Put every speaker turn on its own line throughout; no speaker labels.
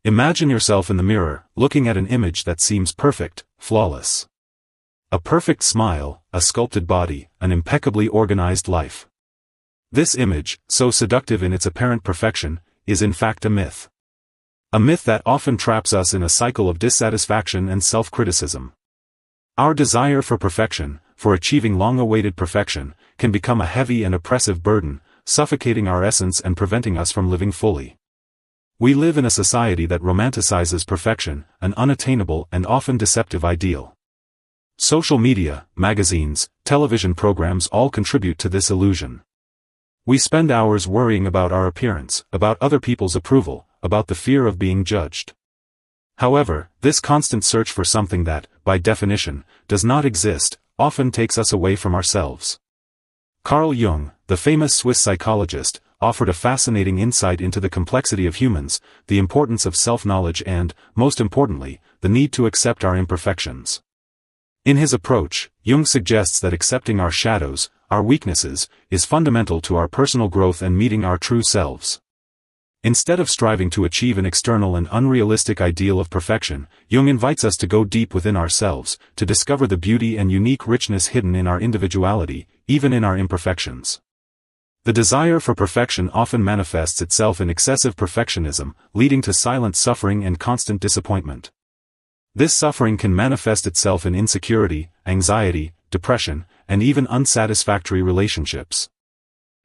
Imagine yourself in the mirror, looking at an image that seems perfect, flawless. A perfect smile, a sculpted body, an impeccably organized life. This image, so seductive in its apparent perfection, is in fact a myth. A myth that often traps us in a cycle of dissatisfaction and self-criticism. Our desire for perfection, for achieving long-awaited perfection, can become a heavy and oppressive burden, suffocating our essence and preventing us from living fully. We live in a society that romanticizes perfection, an unattainable and often deceptive ideal. Social media, magazines, television programs all contribute to this illusion. We spend hours worrying about our appearance, about other people's approval, about the fear of being judged. However, this constant search for something that, by definition, does not exist, often takes us away from ourselves. Carl Jung, the famous Swiss psychologist, offered a fascinating insight into the complexity of humans, the importance of self-knowledge and, most importantly, the need to accept our imperfections. In his approach, Jung suggests that accepting our shadows, our weaknesses, is fundamental to our personal growth and meeting our true selves. Instead of striving to achieve an external and unrealistic ideal of perfection, Jung invites us to go deep within ourselves, to discover the beauty and unique richness hidden in our individuality, even in our imperfections. The desire for perfection often manifests itself in excessive perfectionism, leading to silent suffering and constant disappointment. This suffering can manifest itself in insecurity, anxiety, depression, and even unsatisfactory relationships.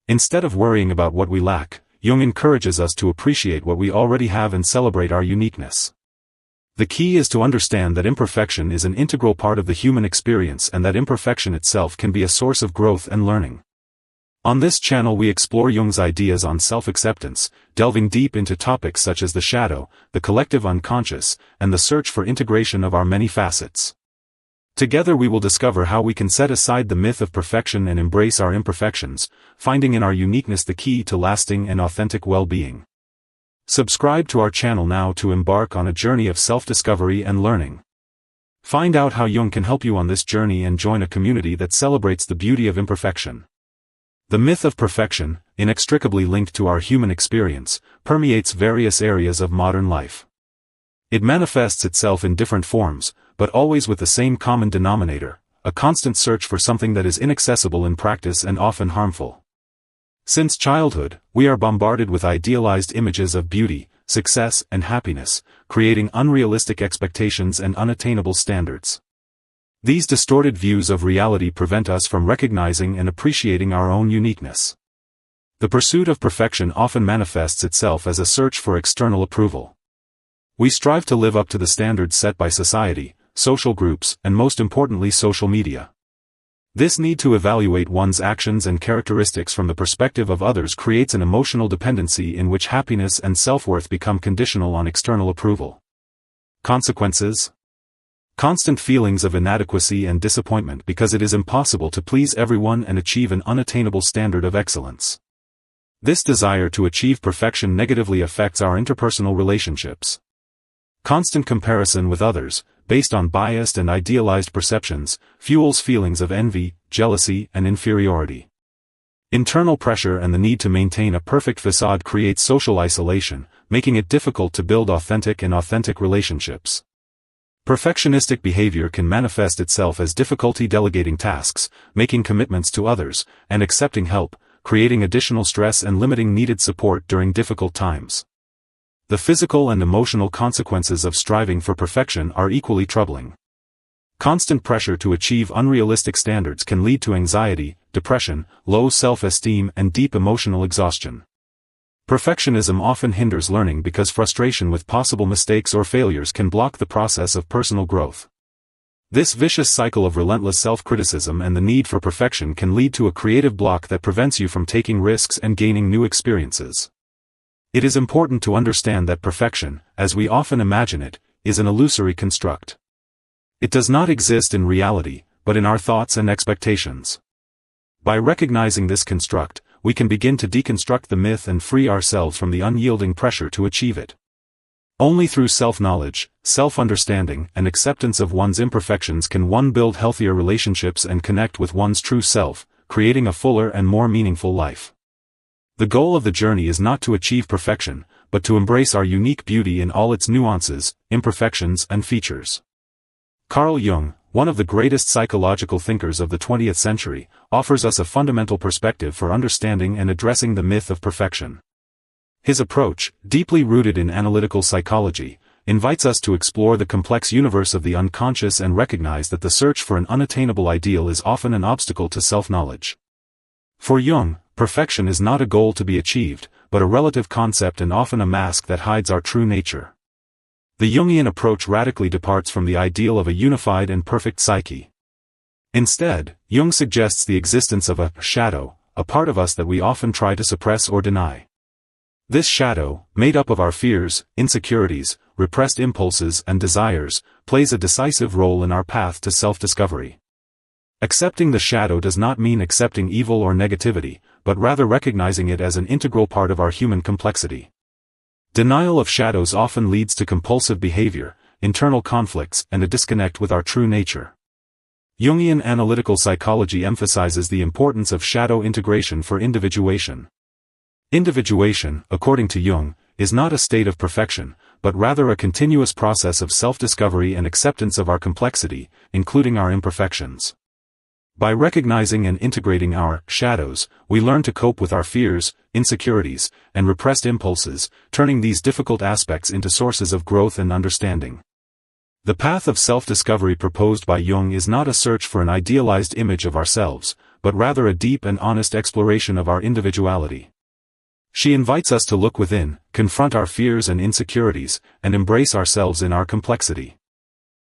Instead of worrying about what we lack, Jung encourages us to appreciate what we already have and celebrate our uniqueness. The key is to understand that imperfection is an integral part of the human experience and that imperfection itself can be a source of growth and learning. On this channel we explore Jung's ideas on self-acceptance, delving deep into topics such as the shadow, the collective unconscious, and the search for integration of our many facets. Together we will discover how we can set aside the myth of perfection and embrace our imperfections, finding in our uniqueness the key to lasting and authentic well-being. Subscribe to our channel now to embark on a journey of self-discovery and learning. Find out how Jung can help you on this journey and join a community that celebrates the beauty of imperfection. The myth of perfection, inextricably linked to our human experience, permeates various areas of modern life. It manifests itself in different forms, but always with the same common denominator, a constant search for something that is inaccessible in practice and often harmful. Since childhood, we are bombarded with idealized images of beauty, success, and happiness, creating unrealistic expectations and unattainable standards. These distorted views of reality prevent us from recognizing and appreciating our own uniqueness. The pursuit of perfection often manifests itself as a search for external approval. We strive to live up to the standards set by society, social groups, and most importantly social media. This need to evaluate one's actions and characteristics from the perspective of others creates an emotional dependency in which happiness and self-worth become conditional on external approval. Consequences: constant feelings of inadequacy and disappointment because it is impossible to please everyone and achieve an unattainable standard of excellence. This desire to achieve perfection negatively affects our interpersonal relationships. Constant comparison with others, based on biased and idealized perceptions, fuels feelings of envy, jealousy, and inferiority. Internal pressure and the need to maintain a perfect facade create social isolation, making it difficult to build authentic relationships. Perfectionistic behavior can manifest itself as difficulty delegating tasks, making commitments to others, and accepting help, creating additional stress and limiting needed support during difficult times. The physical and emotional consequences of striving for perfection are equally troubling. Constant pressure to achieve unrealistic standards can lead to anxiety, depression, low self-esteem, and deep emotional exhaustion. Perfectionism often hinders learning because frustration with possible mistakes or failures can block the process of personal growth. This vicious cycle of relentless self-criticism and the need for perfection can lead to a creative block that prevents you from taking risks and gaining new experiences. It is important to understand that perfection, as we often imagine it, is an illusory construct. It does not exist in reality, but in our thoughts and expectations. By recognizing this construct, we can begin to deconstruct the myth and free ourselves from the unyielding pressure to achieve it. Only through self-knowledge, self-understanding, and acceptance of one's imperfections can one build healthier relationships and connect with one's true self, creating a fuller and more meaningful life. The goal of the journey is not to achieve perfection, but to embrace our unique beauty in all its nuances, imperfections and features. Carl Jung, one of the greatest psychological thinkers of the 20th century, offers us a fundamental perspective for understanding and addressing the myth of perfection. His approach, deeply rooted in analytical psychology, invites us to explore the complex universe of the unconscious and recognize that the search for an unattainable ideal is often an obstacle to self-knowledge. For Jung, perfection is not a goal to be achieved, but a relative concept and often a mask that hides our true nature. The Jungian approach radically departs from the ideal of a unified and perfect psyche. Instead, Jung suggests the existence of a shadow, a part of us that we often try to suppress or deny. This shadow, made up of our fears, insecurities, repressed impulses and desires, plays a decisive role in our path to self-discovery. Accepting the shadow does not mean accepting evil or negativity, but rather recognizing it as an integral part of our human complexity. Denial of shadows often leads to compulsive behavior, internal conflicts, and a disconnect with our true nature. Jungian analytical psychology emphasizes the importance of shadow integration for individuation. Individuation, according to Jung, is not a state of perfection, but rather a continuous process of self-discovery and acceptance of our complexity, including our imperfections. By recognizing and integrating our shadows, we learn to cope with our fears, insecurities, and repressed impulses, turning these difficult aspects into sources of growth and understanding. The path of self-discovery proposed by Jung is not a search for an idealized image of ourselves, but rather a deep and honest exploration of our individuality. She invites us to look within, confront our fears and insecurities, and embrace ourselves in our complexity.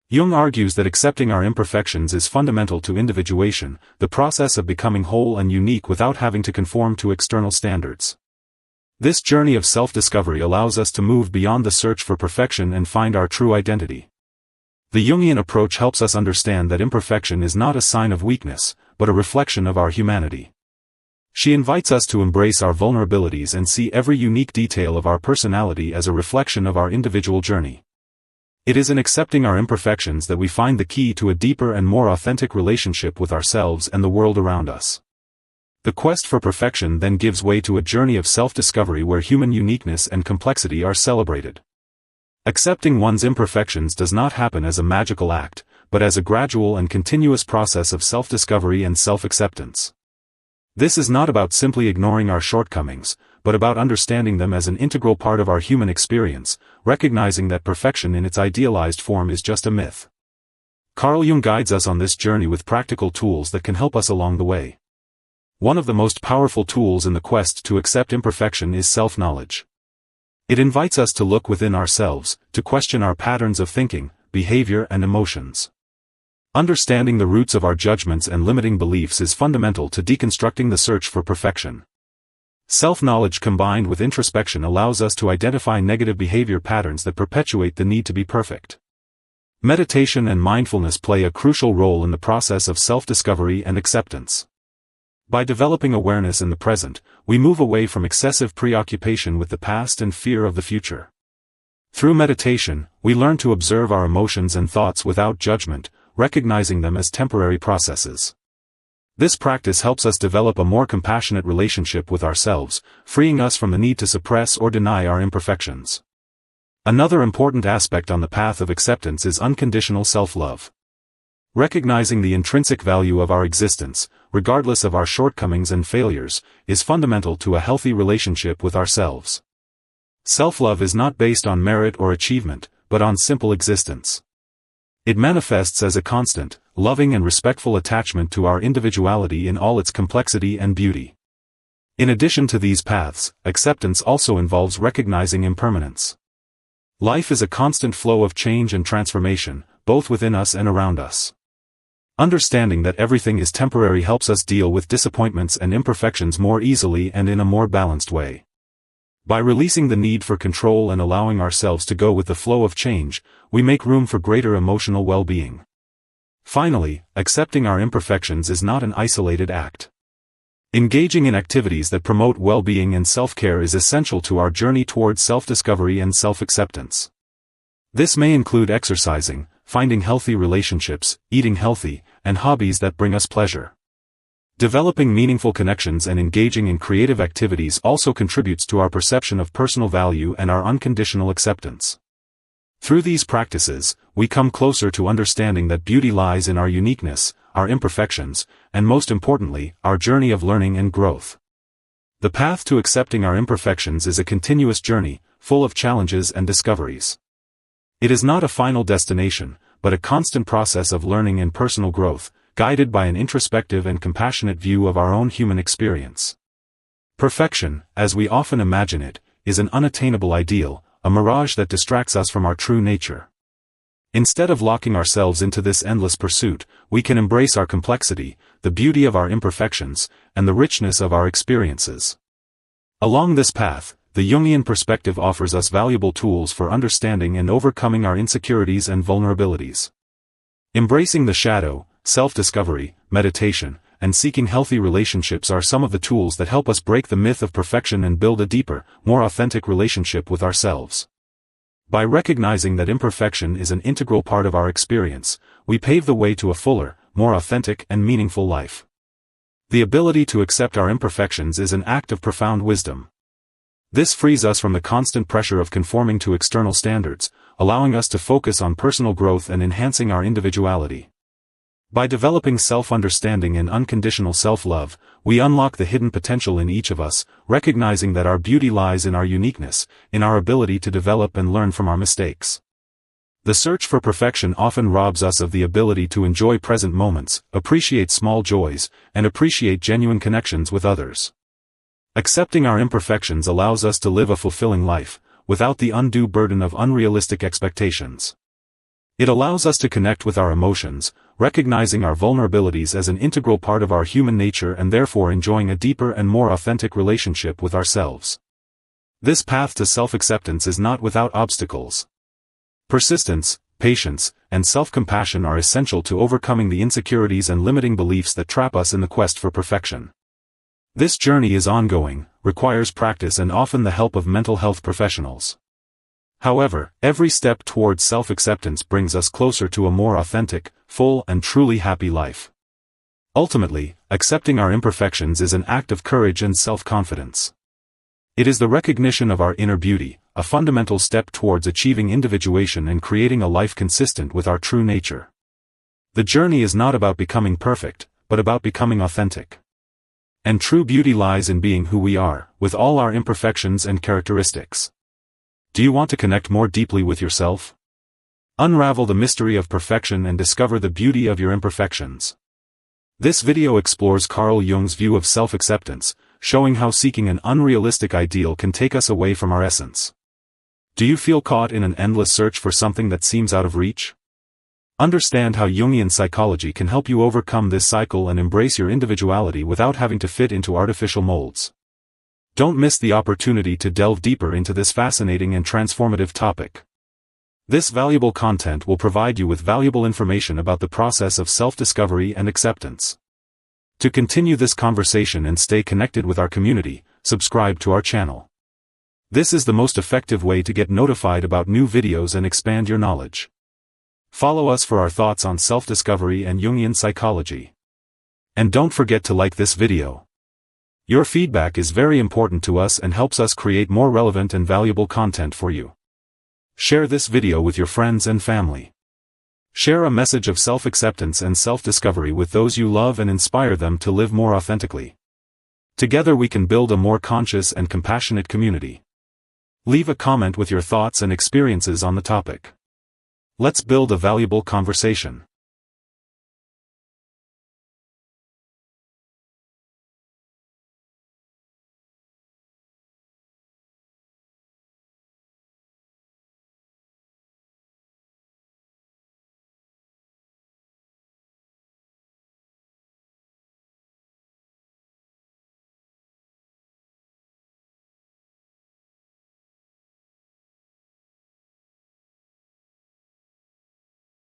Jung argues that accepting our imperfections is fundamental to individuation, the process of becoming whole and unique without having to conform to external standards. This journey of self-discovery allows us to move beyond the search for perfection and find our true identity. The Jungian approach helps us understand that imperfection is not a sign of weakness, but a reflection of our humanity. She invites us to embrace our vulnerabilities and see every unique detail of our personality as a reflection of our individual journey. It is in accepting our imperfections that we find the key to a deeper and more authentic relationship with ourselves and the world around us. The quest for perfection then gives way to a journey of self-discovery where human uniqueness and complexity are celebrated. Accepting one's imperfections does not happen as a magical act, but as a gradual and continuous process of self-discovery and self-acceptance. This is not about simply ignoring our shortcomings, but about understanding them as an integral part of our human experience, recognizing that perfection in its idealized form is just a myth. Carl Jung guides us on this journey with practical tools that can help us along the way. One of the most powerful tools in the quest to accept imperfection is self-knowledge. It invites us to look within ourselves, to question our patterns of thinking, behavior and emotions. Understanding the roots of our judgments and limiting beliefs is fundamental to deconstructing the search for perfection. Self-knowledge combined with introspection allows us to identify negative behavior patterns that perpetuate the need to be perfect. Meditation and mindfulness play a crucial role in the process of self-discovery and acceptance. By developing awareness in the present, we move away from excessive preoccupation with the past and fear of the future. Through meditation, we learn to observe our emotions and thoughts without judgment, recognizing them as temporary processes. This practice helps us develop a more compassionate relationship with ourselves, freeing us from the need to suppress or deny our imperfections. Another important aspect on the path of acceptance is unconditional self-love. Recognizing the intrinsic value of our existence, regardless of our shortcomings and failures, is fundamental to a healthy relationship with ourselves. Self-love is not based on merit or achievement, but on simple existence. It manifests as a constant, loving and respectful attachment to our individuality in all its complexity and beauty. In addition to these paths, acceptance also involves recognizing impermanence. Life is a constant flow of change and transformation, both within us and around us. Understanding that everything is temporary helps us deal with disappointments and imperfections more easily and in a more balanced way. By releasing the need for control and allowing ourselves to go with the flow of change, we make room for greater emotional well-being. Finally, accepting our imperfections is not an isolated act. Engaging in activities that promote well-being and self-care is essential to our journey towards self-discovery and self-acceptance. This may include exercising, finding healthy relationships, eating healthy, and hobbies that bring us pleasure. Developing meaningful connections and engaging in creative activities also contributes to our perception of personal value and our unconditional acceptance. Through these practices, we come closer to understanding that beauty lies in our uniqueness, our imperfections, and most importantly, our journey of learning and growth. The path to accepting our imperfections is a continuous journey, full of challenges and discoveries. It is not a final destination, but a constant process of learning and personal growth, guided by an introspective and compassionate view of our own human experience. Perfection, as we often imagine it, is an unattainable ideal, a mirage that distracts us from our true nature. Instead of locking ourselves into this endless pursuit, we can embrace our complexity, the beauty of our imperfections, and the richness of our experiences. Along this path, the Jungian perspective offers us valuable tools for understanding and overcoming our insecurities and vulnerabilities. Embracing the shadow, self-discovery, meditation, and seeking healthy relationships are some of the tools that help us break the myth of perfection and build a deeper, more authentic relationship with ourselves. By recognizing that imperfection is an integral part of our experience, we pave the way to a fuller, more authentic and meaningful life. The ability to accept our imperfections is an act of profound wisdom. This frees us from the constant pressure of conforming to external standards, allowing us to focus on personal growth and enhancing our individuality. By developing self-understanding and unconditional self-love, we unlock the hidden potential in each of us, recognizing that our beauty lies in our uniqueness, in our ability to develop and learn from our mistakes. The search for perfection often robs us of the ability to enjoy present moments, appreciate small joys, and appreciate genuine connections with others. Accepting our imperfections allows us to live a fulfilling life, without the undue burden of unrealistic expectations. It allows us to connect with our emotions, recognizing our vulnerabilities as an integral part of our human nature and therefore enjoying a deeper and more authentic relationship with ourselves. This path to self-acceptance is not without obstacles. Persistence, patience, and self-compassion are essential to overcoming the insecurities and limiting beliefs that trap us in the quest for perfection. This journey is ongoing, requires practice and often the help of mental health professionals. However, every step towards self-acceptance brings us closer to a more authentic, full and truly happy life. Ultimately, accepting our imperfections is an act of courage and self-confidence. It is the recognition of our inner beauty, a fundamental step towards achieving individuation and creating a life consistent with our true nature. The journey is not about becoming perfect, but about becoming authentic. And true beauty lies in being who we are, with all our imperfections and characteristics. Do you want to connect more deeply with yourself? Unravel the mystery of perfection and discover the beauty of your imperfections. This video explores Carl Jung's view of self-acceptance, showing how seeking an unrealistic ideal can take us away from our essence. Do you feel caught in an endless search for something that seems out of reach? Understand how Jungian psychology can help you overcome this cycle and embrace your individuality without having to fit into artificial molds. Don't miss the opportunity to delve deeper into this fascinating and transformative topic. This valuable content will provide you with valuable information about the process of self-discovery and acceptance. To continue this conversation and stay connected with our community, subscribe to our channel. This is the most effective way to get notified about new videos and expand your knowledge. Follow us for our thoughts on self-discovery and Jungian psychology. And don't forget to like this video. Your feedback is very important to us and helps us create more relevant and valuable content for you. Share this video with your friends and family. Share a message of self-acceptance and self-discovery with those you love and inspire them to live more authentically. Together we can build a more conscious and compassionate community. Leave a comment with your thoughts and experiences on the topic. Let's build a valuable conversation.